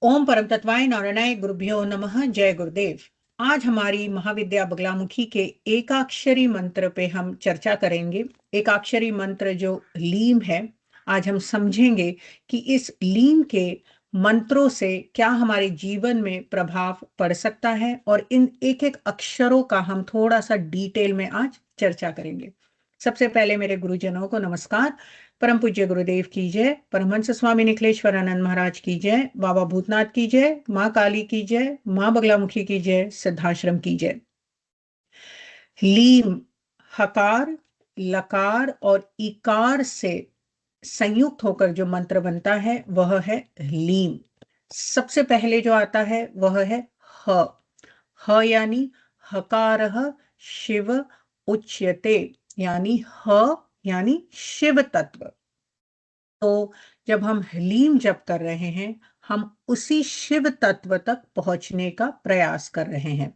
ओम परम तत्वाय नारायणाय गुरुभ्यो नमः। जय गुरुदेव। आज हमारी महाविद्या बगलामुखी के एकाक्षरी मंत्र पे हम चर्चा करेंगे। एकाक्षरी मंत्र जो लीम है, आज हम समझेंगे कि इस लीम के मंत्रों से क्या हमारे जीवन में प्रभाव पड़ सकता है और इन एक एक अक्षरों का हम थोड़ा सा डिटेल में आज चर्चा करेंगे। सबसे पहले मेरे गुरुजनों को नमस्कार। परम पूज्य गुरुदेव की जय, परमहंस स्वामी निखिलेश्वरानंद महाराज की जय, बाबा भूतनाथ की जय, माँ काली की जय, माँ बगलामुखी की जय, सिद्धाश्रम की जय। लीम हकार, लकार और इकार से संयुक्त होकर जो मंत्र बनता है वह है लीम। सबसे पहले जो आता है वह है ह। ह यानी हकारः शिव उच्यते, यानी ह यानी शिव तत्व। तो जब हम लीम जप कर रहे हैं, हम उसी शिव तत्व तक पहुंचने का प्रयास कर रहे हैं।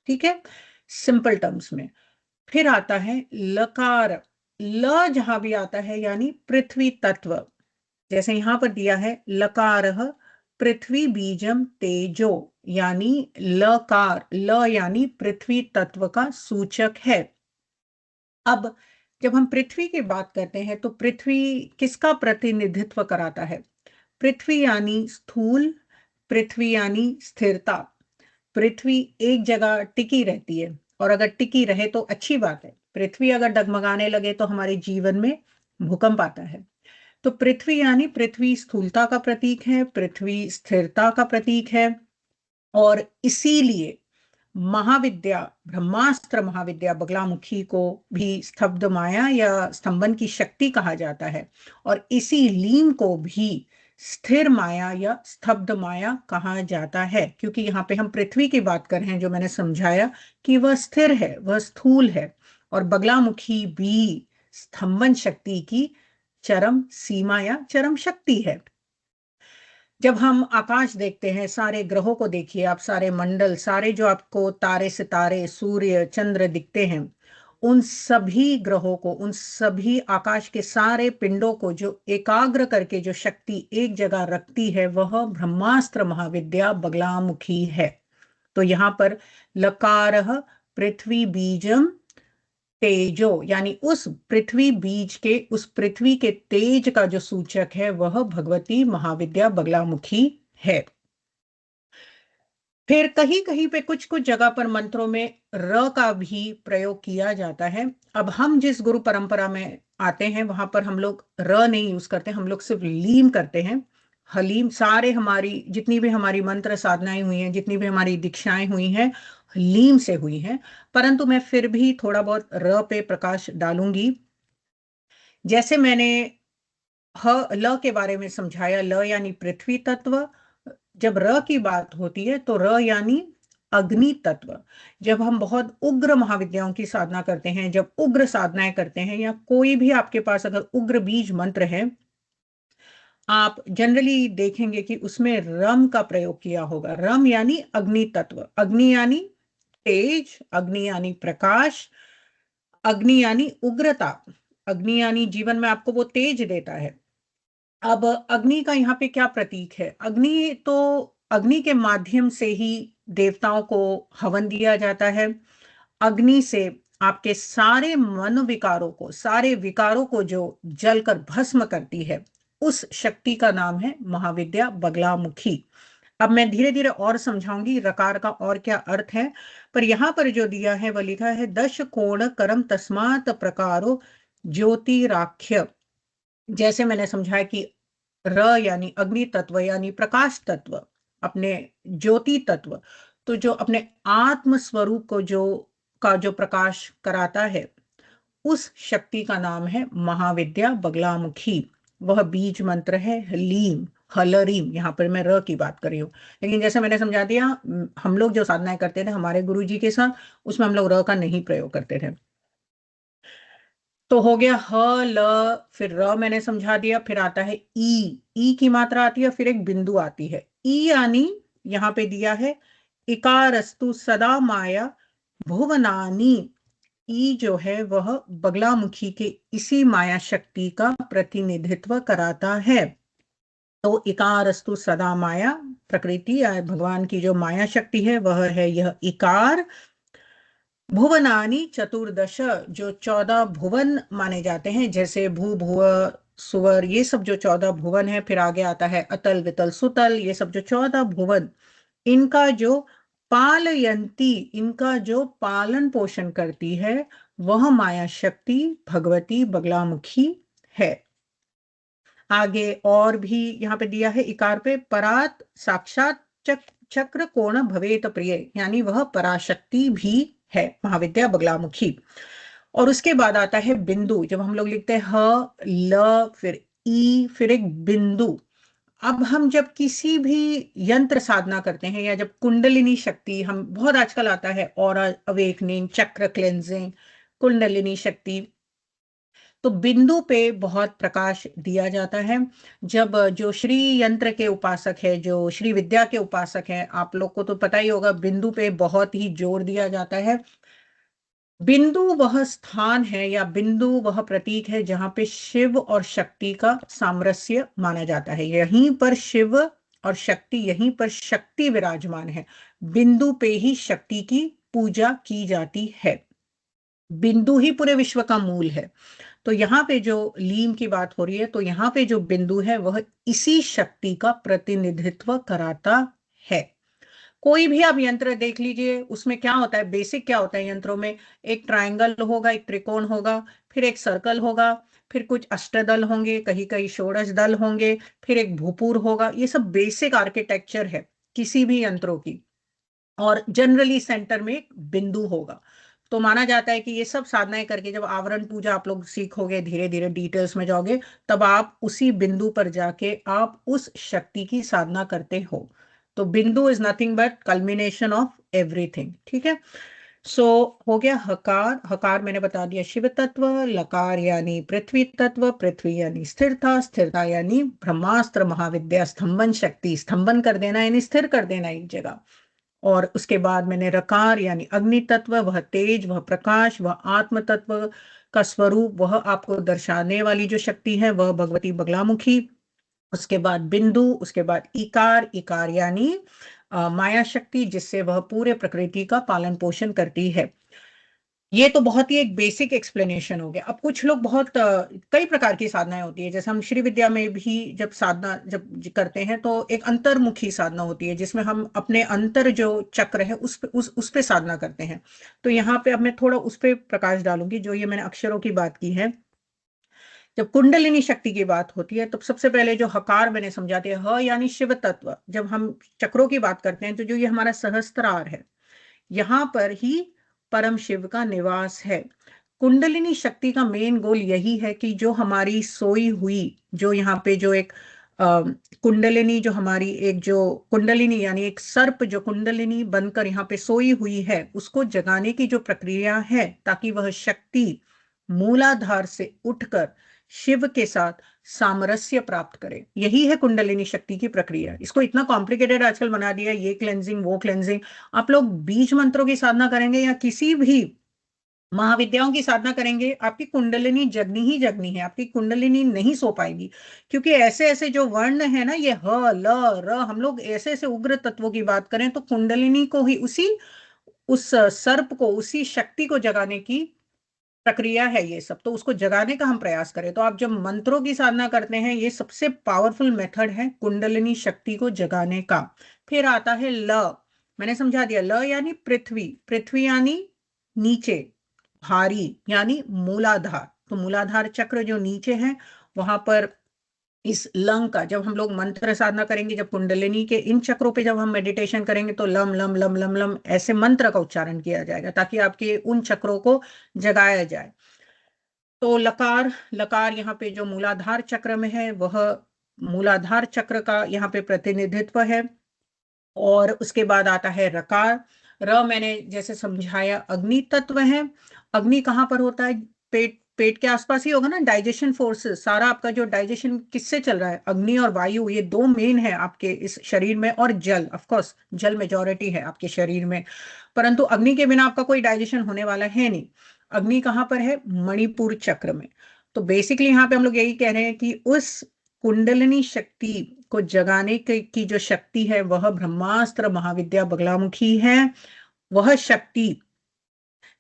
ठीक है, सिंपल टर्म्स में। फिर आता है लकार। ल जहां भी आता है यानी पृथ्वी तत्व, जैसे यहां पर दिया है लकारः पृथ्वी बीजम तेजो, यानी लकार, ल यानी पृथ्वी तत्व का सूचक है। अब जब हम पृथ्वी की बात करते हैं तो पृथ्वी किसका प्रतिनिधित्व कराता है? पृथ्वी यानी स्थूल, पृथ्वी यानी स्थिरता। पृथ्वी एक जगह टिकी रहती है और अगर टिकी रहे तो अच्छी बात है। पृथ्वी अगर डगमगाने लगे तो हमारे जीवन में भूकंप आता है। तो पृथ्वी यानी पृथ्वी स्थूलता का प्रतीक है, पृथ्वी स्थिरता का प्रतीक है। और इसीलिए महाविद्या, ब्रह्मास्त्र महाविद्या बगलामुखी को भी स्तब्ध माया या स्तंभन की शक्ति कहा जाता है और इसी लीम को भी स्थिर माया या स्तब्ध माया कहा जाता है, क्योंकि यहाँ पे हम पृथ्वी की बात कर रहे हैं, जो मैंने समझाया कि वह स्थिर है, वह स्थूल है। और बगलामुखी भी स्तंभन शक्ति की चरम सीमा या चरम शक्ति है। जब हम आकाश देखते हैं, सारे ग्रहों को देखिए आप, सारे मंडल, सारे जो आपको तारे सितारे सूर्य चंद्र दिखते हैं, उन सभी ग्रहों को, उन सभी आकाश के सारे पिंडों को जो एकाग्र करके जो शक्ति एक जगह रखती है, वह ब्रह्मास्त्र महाविद्या बगलामुखी है। तो यहां पर लकारः पृथ्वी बीजम तेजो, यानी उस पृथ्वी बीज के, उस पृथ्वी के तेज का जो सूचक है वह भगवती महाविद्या बगलामुखी है। फिर कहीं कहीं पे कुछ कुछ जगह पर मंत्रों में र का भी प्रयोग किया जाता है। अब हम जिस गुरु परंपरा में आते हैं वहां पर हम लोग र नहीं यूज करते, हम लोग सिर्फ लीम करते हैं। हलीम, सारे हमारी जितनी भी हमारी मंत्र साधनाएं हुई हैं, जितनी भी हमारी दीक्षाएं हुई हैं, लीम से हुई हैं। परंतु मैं फिर भी थोड़ा बहुत र पे प्रकाश डालूंगी। जैसे मैंने ह ल के बारे में समझाया, ल यानी पृथ्वी तत्व। जब र की बात होती है तो र यानी अग्नि तत्व। जब हम बहुत उग्र महाविद्याओं की साधना करते हैं, जब उग्र साधनाएं करते हैं, या कोई भी आपके पास अगर उग्र बीज मंत्र है, आप जनरली देखेंगे कि उसमें रम का प्रयोग किया होगा। रम यानी अग्नि तत्व, अग्नि यानी तेज, अग्नि यानी प्रकाश, अग्नि यानी उग्रता, अग्नि यानी जीवन में आपको वो तेज देता है। अब अग्नि का यहाँ पे क्या प्रतीक है? अग्नि तो, अग्नि के माध्यम से ही देवताओं को हवन दिया जाता है। अग्नि से आपके सारे मनोविकारों को, सारे विकारों को जो जलकर भस्म करती है, उस शक्ति का नाम है महाविद्या बगलामुखी। अब मैं धीरे धीरे और समझाऊंगी रकार का और क्या अर्थ है। पर यहां पर जो दिया है वह लिखा है दश कोण करम तस्मात प्रकारो ज्योतिराख्य। जैसे मैंने समझाया कि र यानी अग्नि तत्व यानी प्रकाश तत्व, अपने ज्योति तत्व, तो जो अपने आत्म स्वरूप को जो प्रकाश कराता है, उस शक्ति का नाम है महाविद्या बगलामुखी। वह बीज मंत्र है लीम, हलरीम। यहाँ पर मैं र की बात कर रही हूँ, लेकिन जैसे मैंने समझा दिया, हम लोग जो साधनाएं करते थे हमारे गुरु जी के साथ, उसमें हम लोग र का नहीं प्रयोग करते थे। तो हो गया ह ल, फिर र मैंने समझा दिया। फिर आता है ई की मात्रा आती है, फिर एक बिंदु आती है ई, यानी यहां पे दिया है इकारस्तु सदा माया भुवनानी। ई जो है वह बगलामुखी के इसी माया शक्ति का प्रतिनिधित्व कराता है। तो इकारस्तु सदा माया, प्रकृति या भगवान की जो माया शक्ति है वह है यह इकार। भुवनानि चतुर्दश, जो 14 भुवन माने जाते हैं, जैसे भू भुव सुवर, ये सब जो 14 भुवन है। फिर आगे आता है अतल वितल सुतल, ये सब जो 14 भुवन, इनका जो पालयंती, इनका जो पालन पोषण करती है, वह माया शक्ति भगवती बगलामुखी है। आगे और भी यहाँ पे दिया है इकार पे, परात साक्षात चक्र कोण भवेत प्रिय, यानी वह पराशक्ति भी है महाविद्या बगलामुखी। और उसके बाद आता है बिंदु। जब हम लोग लिखते हैं ह ल फिर ई फिर एक बिंदु, अब हम जब किसी भी यंत्र साधना करते हैं, या जब कुंडलिनी शक्ति, हम बहुत आजकल आता है और अवेकनिंग, चक्र क्लेंजिंग, कुंडलिनी शक्ति, तो बिंदु पे बहुत प्रकाश दिया जाता है। जब जो श्री यंत्र के उपासक है, जो श्री विद्या के उपासक है, आप लोग को तो पता ही होगा, बिंदु पे बहुत ही जोर दिया जाता है। बिंदु वह स्थान है या बिंदु वह प्रतीक है जहां पे शिव और शक्ति का सामरस्य माना जाता है। यहीं पर शिव और शक्ति, यहीं पर शक्ति विराजमान है। बिंदु पे ही शक्ति की पूजा की जाती है। बिंदु ही पूरे विश्व का मूल है। तो यहाँ पे जो लीम की बात हो रही है, तो यहाँ पे जो बिंदु है वह इसी शक्ति का प्रतिनिधित्व कराता है। कोई भी आप यंत्र देख लीजिए, उसमें क्या होता है, बेसिक क्या होता है यंत्रों में, एक ट्रायंगल होगा, एक त्रिकोण होगा, फिर एक सर्कल होगा, फिर कुछ अष्टदल होंगे, कहीं कहीं षोडश दल होंगे, फिर एक भूपूर होगा। ये सब बेसिक आर्किटेक्चर है किसी भी यंत्रों की। और जनरली सेंटर में एक बिंदु होगा। तो माना जाता है कि ये सब साधनाएं करके जब आवरण पूजा आप लोग सीखोगे, धीरे धीरे डिटेल्स में जाओगे, तब आप उसी बिंदु पर जाके आप उस शक्ति की साधना करते हो। तो बिंदु is nothing but culmination of everything. ठीक है। सो हो गया हकार। हकार मैंने बता दिया शिव तत्व। लकार यानी पृथ्वी तत्व, पृथ्वी यानी स्थिरता, स्थिरता यानी ब्रह्मास्त्र महाविद्या स्तंभन शक्ति, स्तंभन कर देना यानी स्थिर कर देना एक जगह। और उसके बाद मैंने रकार यानी अग्नि तत्व, वह तेज, वह प्रकाश, वह आत्म तत्व का स्वरूप, वह आपको दर्शाने वाली जो शक्ति है वह भगवती बगलामुखी। उसके बाद बिंदु, उसके बाद इकार, इकार यानी माया शक्ति, जिससे वह पूरे प्रकृति का पालन पोषण करती है। ये तो बहुत ही एक बेसिक एक्सप्लेनेशन हो गया। अब कुछ लोग बहुत कई प्रकार की साधनाएं होती है, जैसे हम श्री विद्या में भी जब साधना जब करते हैं तो एक अंतर्मुखी साधना होती है, जिसमें हम अपने अंतर जो चक्र है उस पे साधना करते हैं। तो यहाँ पे अब मैं थोड़ा उस पे प्रकाश डालूंगी, जो ये मैंने अक्षरों की बात की है। जब कुंडलिनी शक्ति की बात होती है, तो सबसे पहले जो हकार मैंने समझा दिया, ह यानी शिव तत्व। जब हम चक्रों की बात करते हैं, तो जो ये हमारा सहस्त्रार है, यहाँ पर ही परम शिव का निवास है। कुंडलिनी शक्ति का मेन गोल यही है कि जो हमारी सोई हुई, जो यहाँ पे जो एक कुंडलिनी, जो हमारी एक जो कुंडलिनी यानी एक सर्प जो कुंडलिनी बनकर यहाँ पे सोई हुई है, उसको जगाने की जो प्रक्रिया है, ताकि वह शक्ति मूलाधार से उठकर शिव के साथ सामरस्य प्राप्त करे, यही है कुंडलिनी शक्ति की प्रक्रिया। इसको इतना कॉम्प्लिकेटेड आजकल बना दिया, ये क्लेंजिंग वो क्लेंजिंग। आप लोग बीज मंत्रों की साधना करेंगे या किसी भी महाविद्याओं की साधना करेंगे, आपकी कुंडलिनी जगनी ही जगनी है, आपकी कुंडलिनी नहीं सो पाएगी। क्योंकि ऐसे ऐसे जो वर्ण है ना, ये ह ल र, हम लोग ऐसे ऐसे उग्र तत्वों की बात करें तो कुंडलिनी को ही, उसी उस सर्प को, उसी शक्ति को जगाने की प्रक्रिया है ये सब। तो उसको जगाने का हम प्रयास करें। तो आप जब मंत्रों की साधना करते हैं, ये सबसे पावरफुल मेथड है कुंडलिनी शक्ति को जगाने का। फिर आता है ल। मैंने समझा दिया, ल यानी पृथ्वी, पृथ्वी यानी नीचे, भारी यानी मूलाधार। तो मूलाधार चक्र जो नीचे है, वहां पर इस लंग का, जब हम लोग मंत्र साधना करेंगे, जब कुंडलिनी के इन चक्रों पे जब हम मेडिटेशन करेंगे, तो lump lump lump lump lump ऐसे मंत्र का उच्चारण किया जाएगा, ताकि आपके उन चक्रों को जगाया जाए। तो लकार, लकार यहाँ पे जो मूलाधार चक्र में है, वह मूलाधार चक्र का यहाँ पे प्रतिनिधित्व है। और उसके बाद आता है रकार। र मैंने जैसे समझाया अग्नि तत्व है। अग्नि कहाँ पर होता है, पेट, पेट के आसपास ही होगा ना। डाइजेशन फोर्सेस, सारा आपका जो डाइजेशन किससे चल रहा है, अग्नि और वायु, ये दो मेन है आपके इस शरीर में। और जल, ऑफ कोर्स जल मेजॉरिटी है आपके शरीर में, परंतु अग्नि के बिना आपका कोई डाइजेशन होने वाला है नहीं। अग्नि कहाँ पर है, मणिपुर चक्र में। तो बेसिकली यहाँ पे हम लोग यही कह रहे हैं कि उस कुंडलिनी शक्ति को जगाने की जो शक्ति है वह ब्रह्मास्त्र महाविद्या बगलामुखी है। वह शक्ति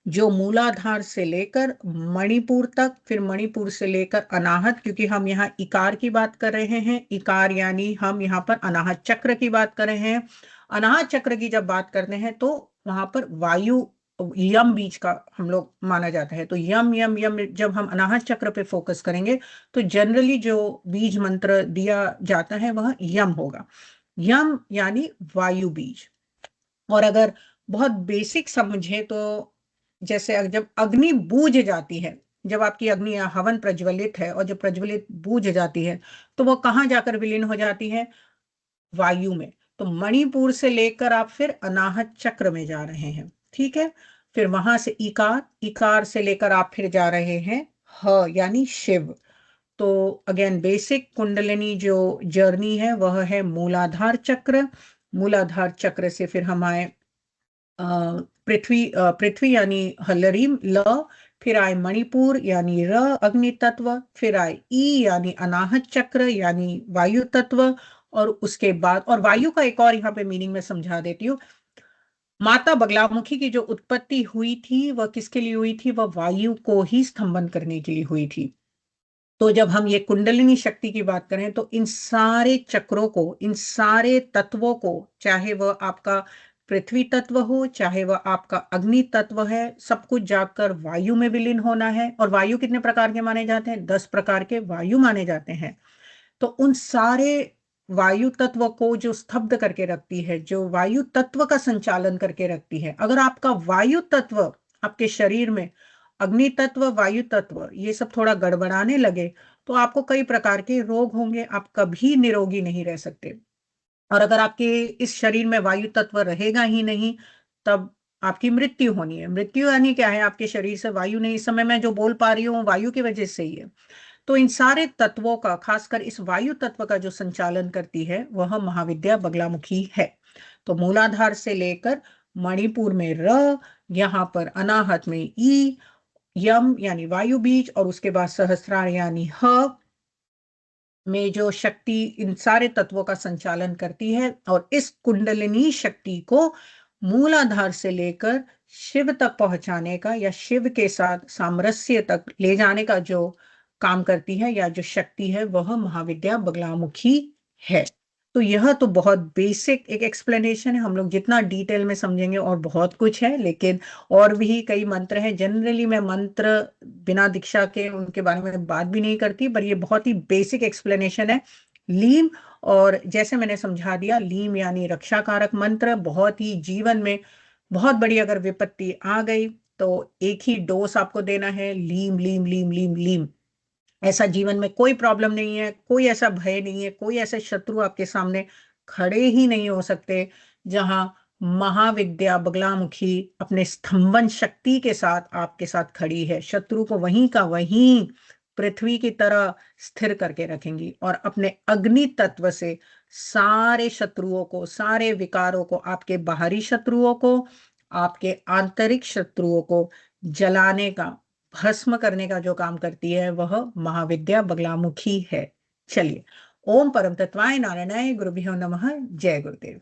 जो मूलाधार से लेकर मणिपुर तक, फिर मणिपुर से लेकर अनाहत, क्योंकि हम यहाँ इकार की बात कर रहे हैं, इकार यानी हम यहाँ पर अनाहत चक्र की बात कर रहे हैं। अनाहत चक्र की जब बात करते हैं तो वहां पर वायु यम बीज का हम लोग माना जाता है। तो यम यम यम जब हम अनाहत चक्र पे फोकस करेंगे तो जनरली जो बीज मंत्र दिया जाता है वह यम होगा। यम यानी वायु बीज। और अगर बहुत बेसिक समझे तो जैसे जब अग्नि बूझ जाती है, जब आपकी अग्नि या हवन प्रज्वलित है और जब प्रज्वलित बूझ जाती है तो वो कहाँ जाकर विलीन हो जाती है? वायु में। तो मणिपुर से लेकर आप फिर अनाहत चक्र में जा रहे हैं, ठीक है। फिर वहां से इकार, इकार से लेकर आप फिर जा रहे हैं यानी शिव। तो अगेन बेसिक कुंडलिनी जो जर्नी है वह है मूलाधार चक्र। मूलाधार चक्र से फिर हम आए पृथ्वी यानी हल्लरीम ल, फिर आए मणिपुर यानी र अग्नि तत्व, फिर आए ई यानी अनाहत चक्र यानी वायु तत्व। और उसके बाद, और वायु का एक और यहाँ पे मीनिंग में समझा देती हूँ। माता बगलामुखी की जो उत्पत्ति हुई थी वह किसके लिए हुई थी? वह वायु को ही स्तंभन करने के लिए हुई थी। तो जब हम ये कुंडलिनी शक्ति की बात करें तो इन सारे चक्रों को, इन सारे तत्वों को, चाहे वह आपका पृथ्वी तत्व हो, चाहे वह आपका अग्नि तत्व है, सब कुछ जाकर वायु में विलीन होना है। और वायु कितने प्रकार के माने जाते हैं? 10 प्रकार के वायु माने जाते हैं। तो उन सारे वायु तत्व को जो स्तब्ध करके रखती है, जो वायु तत्व का संचालन करके रखती है, अगर आपका वायु तत्व आपके शरीर में अग्नि तत्व, वायु तत्व ये सब थोड़ा गड़बड़ाने लगे तो आपको कई प्रकार के रोग होंगे, आप कभी निरोगी नहीं रह सकते। और अगर आपके इस शरीर में वायु तत्व रहेगा ही नहीं तब आपकी मृत्यु होनी है। मृत्यु यानी क्या है? आपके शरीर से वायु नहीं, इस समय मैं जो बोल पा रही हूँ वायु की वजह से ही है। तो इन सारे तत्वों का, खासकर इस वायु तत्व का जो संचालन करती है वह महाविद्या बगलामुखी है। तो मूलाधार से लेकर मणिपुर में र, यहाँ पर अनाहत में ई, यम यानी वायु बीज, और उसके बाद सहस्रार यानी ह में जो शक्ति इन सारे तत्वों का संचालन करती है। और इस कुंडलिनी शक्ति को मूलाधार से लेकर शिव तक पहुंचाने का या शिव के साथ सामरस्य तक ले जाने का जो काम करती है या जो शक्ति है वह महाविद्या बगलामुखी है। तो यह तो बहुत बेसिक एक एक्सप्लेनेशन है। हम लोग जितना डिटेल में समझेंगे और बहुत कुछ है, लेकिन और भी कई मंत्र हैं। जनरली मैं मंत्र बिना दीक्षा के उनके बारे में बात भी नहीं करती, पर ये बहुत ही बेसिक एक्सप्लेनेशन है। लीम, और जैसे मैंने समझा दिया, लीम यानी रक्षा कारक मंत्र। बहुत ही जीवन में बहुत बड़ी अगर विपत्ति आ गई तो एक ही डोज आपको देना है, लीम लीम लीम लीम लीम। ऐसा जीवन में कोई प्रॉब्लम नहीं है, कोई ऐसा भय नहीं है, कोई ऐसे शत्रु आपके सामने खड़े ही नहीं हो सकते जहां महाविद्या बगलामुखी अपने स्तंभन शक्ति के साथ आपके साथ खड़ी है। शत्रु को वहीं का वहीं पृथ्वी की तरह स्थिर करके रखेंगी और अपने अग्नि तत्व से सारे शत्रुओं को, सारे विकारों को, आपके बाहरी शत्रुओं को, आपके आंतरिक शत्रुओं को जलाने का, भस्म करने का जो काम करती है वह महाविद्या बगलामुखी है। चलिए, ओम परम तत्वाय नारायणाय गुरुभ्यो नमः। जय गुरुदेव।